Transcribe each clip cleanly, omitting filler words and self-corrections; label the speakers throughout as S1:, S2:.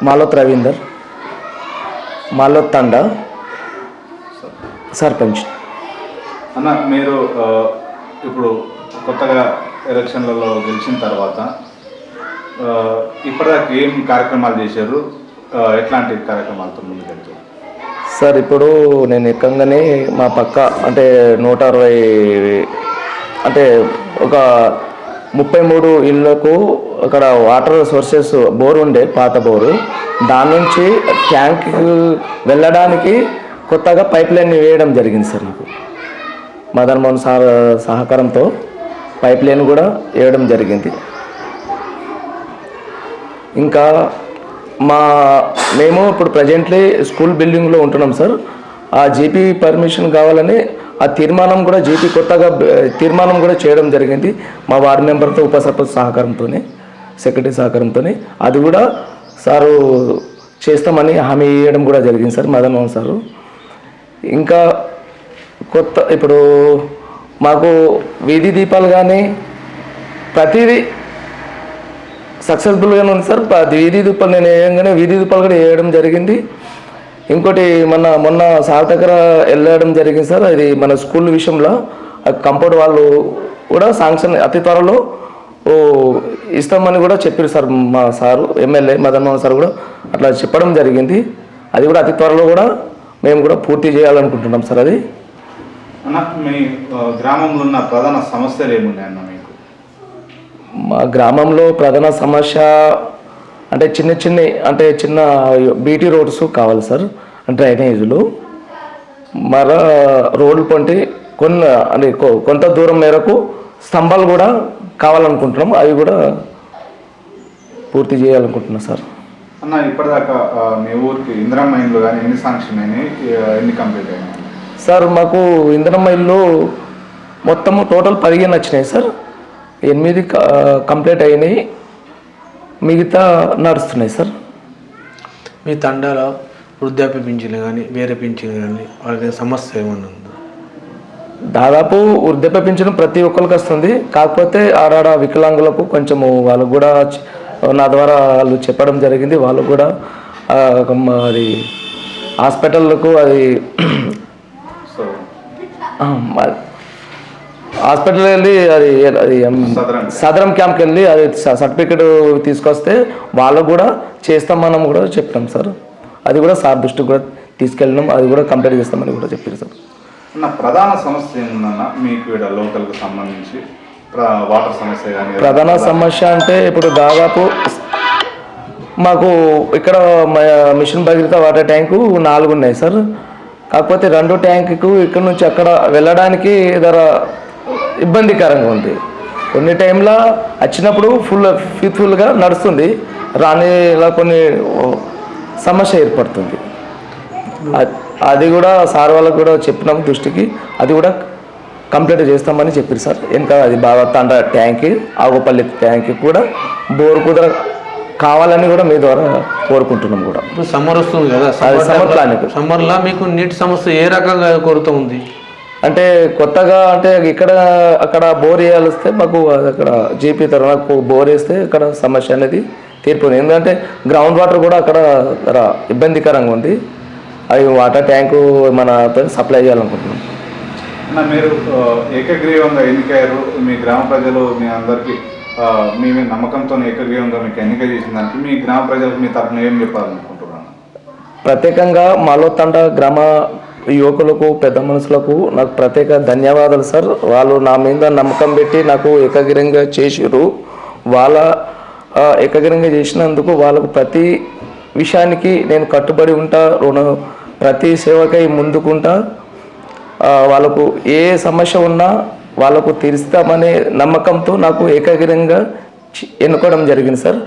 S1: మాలోత్ రవీందర్, మాలోత్ తండా సర్పంచ్.
S2: అన్న, మీరు ఇప్పుడు కొత్తగా ఎలక్షన్లలో గెలిచిన తర్వాత ఇప్పటిదాకా ఏం కార్యక్రమాలు చేశారు, ఎట్లాంటి కార్యక్రమాలతో ముందుకెళ్తారు?
S1: సార్, ఇప్పుడు నేను ఎక్కంగానే మా పక్క అంటే 160 అంటే ఒక 33 ఇళ్ళకు అక్కడ వాటర్ సోర్సెస్ బోర్ ఉండే, పాత బోరు, దాని నుంచి ట్యాంక్ వెళ్ళడానికి కొత్తగా పైప్ లైన్ వేయడం జరిగింది సార్. నాకు మదన్ మోహన్ సార్ సహకారంతో పైప్ లైన్ కూడా వేయడం జరిగింది. ఇంకా మేము ఇప్పుడు ప్రజెంట్లీ స్కూల్ బిల్డింగ్లో ఉంటున్నాం సార్. ఆ జీపీ పర్మిషన్ కావాలని ఆ తీర్మానం కూడా కొత్తగా తీర్మానం కూడా చేయడం జరిగింది మా వార్డు మెంబర్తో, ఉప సర్పంచ్ సహకారంతో, సెక్రటరీ సహకారంతో. అది కూడా సారు చేస్తామని హామీ ఇవ్వడం కూడా జరిగింది సార్ మదన్ మోహన్ సారు. ఇంకా ఇప్పుడు మాకు వీధి దీపాలు కానీ ప్రతిదీ సక్సెస్ఫుల్గానే ఉంది సార్. వీధి దీపాలు నేను వేయంగానే వీధి దీపాలు కూడా వేయడం జరిగింది. ఇంకోటి మొన్న సార్ దగ్గర వెళ్ళడం జరిగింది సార్. అది మన స్కూల్ విషయంలో కంపౌండ్ వాళ్ళు కూడా శాంక్షన్ అతి త్వరలో ఇస్తామని కూడా చెప్పారు సార్. మా sir MLA Madan Mohan sir కూడా అట్లా చెప్పడం జరిగింది. అది కూడా అతి త్వరలో కూడా మేము కూడా పూర్తి చేయాలనుకుంటున్నాం సార్. అది
S2: అన్న, మీ గ్రామంలో ఉన్న ప్రధాన సమస్యలు ఏమున్నాయి అన్న మీకు?
S1: మా గ్రామంలో ప్రధాన సమస్య అంటే చిన్న బీటీ రోడ్స్ కావాలి సార్, డ్రైనేజీలు. మరో రోడ్లు పంటి కొంత దూరం మేరకు స్తంభాలు కూడా కావాలనుకుంటున్నాం. అవి కూడా పూర్తి చేయాలనుకుంటున్నాం సార్.
S2: అన్న, ఇప్పటిదాకా మీ ఊరికి ఇందిరమ్మ ఇల్లు కానీ ఎన్ని శాంక్షన్ అయినాయి, ఎన్ని కంప్లీట్ అయినాయి?
S1: సార్, మాకు ఇందిరమ్మ ఇల్లు మొత్తము టోటల్ 15 వచ్చినాయి సార్. 8 కంప్లీట్ అయినాయి, మిగతా నడుస్తున్నాయి సార్.
S3: మీ తండాలో వృద్ధాప్య పింఛన్లు కానీ వేరే పింఛన్లు కానీ వాళ్ళకి సమస్య ఏమన్నా ఉందా?
S1: దాదాపు వృద్ధాప్య పింఛను ప్రతి ఒక్కరికి వస్తుంది. కాకపోతే ఆడాడ వికలాంగులకు కొంచెము వాళ్ళకు కూడా నా ద్వారా వాళ్ళు చెప్పడం జరిగింది. వాళ్ళు కూడా అది హాస్పిటల్కు హాస్పిటల్కి వెళ్ళి అది సదరం క్యాంప్కి వెళ్ళి అది సర్టిఫికేట్ తీసుకొస్తే వాళ్ళకు కూడా చేస్తామని కూడా చెప్పాం సార్. అది కూడా సార్ దృష్టికి కూడా తీసుకెళ్ళినాం. అది కూడా కంప్లీట్ చేస్తామని కూడా చెప్పారు సార్.
S2: ప్రధాన సమస్య ఏముందన్న మీకు ఇక్కడ లోకల్కి సంబంధించి? వాటర్ సమస్య కానీ
S1: ప్రధాన సమస్య అంటే ఇప్పుడు దాదాపు మాకు ఇక్కడ మిషన్ భగీరథ వాటర్ ట్యాంకు 4 ఉన్నాయి సార్. కాకపోతే 2 ట్యాంకుకు ఇక్కడ నుంచి అక్కడ వెళ్ళడానికి ధర ఇబ్బందికరంగా ఉంది. కొన్ని టైంలో వచ్చినప్పుడు ఫుల్గా నడుస్తుంది, రానిలా కొన్ని సమస్య ఏర్పడుతుంది. అది కూడా సార్ వాళ్ళకు కూడా చెప్పినాము దృష్టికి, అది కూడా కంప్లీట్ చేస్తామని చెప్పారు సార్. ఇంకా అది బాగా తండ ట్యాంక్, ఆగోపల్లి ట్యాంక్ కూడా బోర్ కుదర కావాలని కూడా మీ ద్వారా కోరుకుంటున్నాం కూడా.
S3: ఇప్పుడు సమ్మర్ వస్తుంది కదా,
S1: సమ్మర్ ప్లానింగ్.
S3: సమ్మర్లో మీకు నీటి సమస్య ఏ రకంగా కొరత ఉంది?
S1: అంటే కొత్తగా అంటే అక్కడ బోర్ వేయాలి వస్తే మాకు అక్కడ జీపీ తరఫున బోర్ వేస్తే అక్కడ సమస్య అనేది తీర్పుంది. ఎందుకంటే గ్రౌండ్ వాటర్ కూడా అక్కడ ఇబ్బందికరంగా ఉంది. అవి వాటర్ ట్యాంకు మన సప్లై చేయాలనుకుంటున్నాం.
S2: మీరు ఏకగ్రీవంగా ఎన్నికయ్యారు, మీ గ్రామ ప్రజలు మీ అందరికీ మీ నమ్మకంతో ఏకగ్రీవంగా మీకు ఎన్నిక చేసిన దానికి మీ గ్రామ ప్రజలకు మీ తరఫున ఏం చెప్పాలనుకుంటున్నాను?
S1: ప్రత్యేకంగా మాలోత్ తండా గ్రామ యువకులకు, పెద్ద మనుషులకు నాకు ప్రత్యేక ధన్యవాదాలు సార్. వాళ్ళు నా మీద నమ్మకం పెట్టి నాకు ఏకగ్రీవంగా చేసిరు. వాళ్ళ ఏకగ్రీవంగా చేసినందుకు వాళ్ళకు ప్రతి విషయానికి నేను కట్టుబడి ఉంటా, ప్రతి సేవకై ముందుకుంటా. వాళ్ళకు ఏ సమస్య ఉన్నా వాళ్ళకు తీరుస్తామనే నమ్మకంతో నాకు ఏకగ్రీవంగా ఎన్నుకోవడం జరిగింది సార్.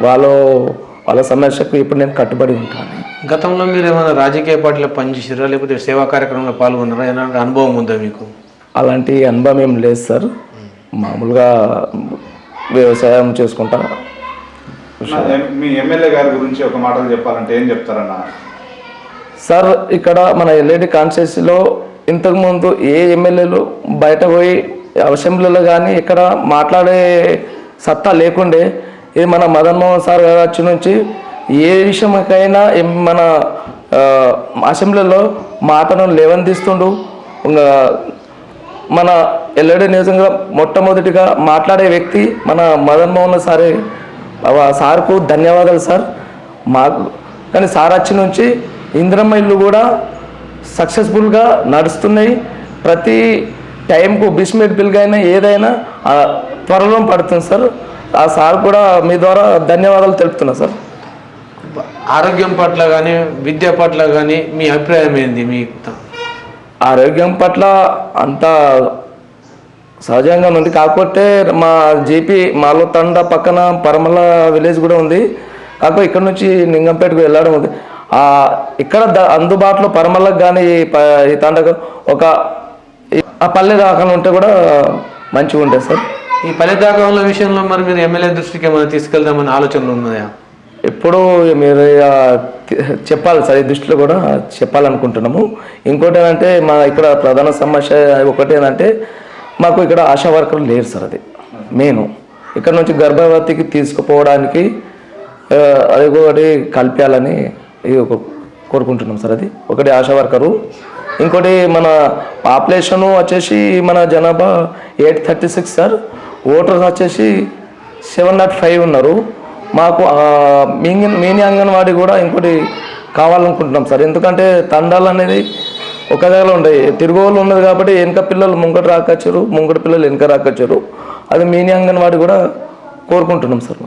S1: వాళ్ళ సమస్యకు ఇప్పుడు నేను కట్టుబడి ఉంటాను.
S3: గతంలో మీరు ఏమైనా రాజకీయ పార్టీలో పనిచేసారా, లేకపోతే సేవా కార్యక్రమంలో పాల్గొన్నారా? ఏమైనా అనుభవం ఉందా మీకు?
S1: అలాంటి అనుభవం ఏం లేదు సార్. మామూలుగా వ్యవసాయం చేసుకుంటా.
S2: మీ ఎమ్మెల్యే గారి గురించి ఒక మాటలు చెప్పాలంటే ఏం చెప్తారన్న?
S1: సార్, ఇక్కడ మన ఎల్ఏడి కాన్స్టిట్యూన్సీలో ఇంతకుముందు ఏ ఎమ్మెల్యేలు బయట పోయి అసెంబ్లీలో కానీ ఇక్కడ మాట్లాడే సత్తా లేకుండే. ఇది మన మదన్ మోహన్ సార్ వచ్చి నుంచి ఏ విషయంకైనా మన అసెంబ్లీలో మాటను లేవనెత్తిస్తుండు. ఇంకా మన ఎల్లడి నిజంగా మొట్టమొదటిగా మాట్లాడే వ్యక్తి మన మదన్ మోహన్ సారే. సార్కు ధన్యవాదాలు సార్. మాకు కానీ సార్ వచ్చి నుంచి ఇందిరమ్మ ఇల్లు కూడా సక్సెస్ఫుల్గా నడుస్తున్నాయి. ప్రతి టైంకు బిస్మిట్ బిల్గా అయినా ఏదైనా త్వరలో పడుతుంది సార్. ఆ సార్ కూడా మీ ద్వారా ధన్యవాదాలు తెలుపుతున్నా సార్.
S3: ఆరోగ్యం పట్ల కానీ విద్య పట్ల కానీ మీ అభిప్రాయం ఏంది? మీ
S1: ఆరోగ్యం పట్ల అంత సహజంగా ఉంది. కాకపోతే మా జీపీ మాలో తండ పక్కన పరమల విలేజ్ కూడా ఉంది. కాకపోతే ఇక్కడ నుంచి నింగంపేటకు వెళ్ళడం ఉంది. ఇక్కడ అందుబాటులో పరమలకు కానీ ఈ తండకు ఒక ఆ పల్లె దాకా ఉంటే కూడా మంచిగా ఉంటుంది సార్.
S3: ఈ పల్లె దాఖల విషయంలో మరి మీరు ఎమ్మెల్యే దృష్టికి ఏమైనా తీసుకెళ్దామని ఆలోచనలు ఉన్నాయా?
S1: ఎప్పుడు మీరు చెప్పాలి సార్, ఈ దృష్టిలో కూడా చెప్పాలనుకుంటున్నాము. ఇంకోటి ఏంటంటే మా ఇక్కడ ప్రధాన సమస్య ఒకటి ఏంటంటే మాకు ఇక్కడ ఆశా వర్కర్లు లేరు సార్. అది మెయిన్. ఇక్కడ నుంచి గర్భవతికి తీసుకుపోవడానికి అది ఒకటి కల్పించాలని కోరుకుంటున్నాం సార్. అది ఒకటి ఆశా వర్కరు. ఇంకోటి మన పాపులేషను వచ్చేసి మన జనాభా 836 సార్. ఓటర్స్ వచ్చేసి 705 ఉన్నారు. మాకు మినీ అంగన్వాడీ కూడా ఇంకోటి కావాలనుకుంటున్నాం సార్. ఎందుకంటే తండాలు అనేది ఒక దగ్గర ఉంటాయి, తిరుగులు ఉన్నది కాబట్టి వెనక పిల్లలు ముంగట రాకొచ్చారు, ముంగట పిల్లలు వెనక రాకొచ్చారు. అది మినీ అంగన్వాడీ కూడా కోరుకుంటున్నాం సార్.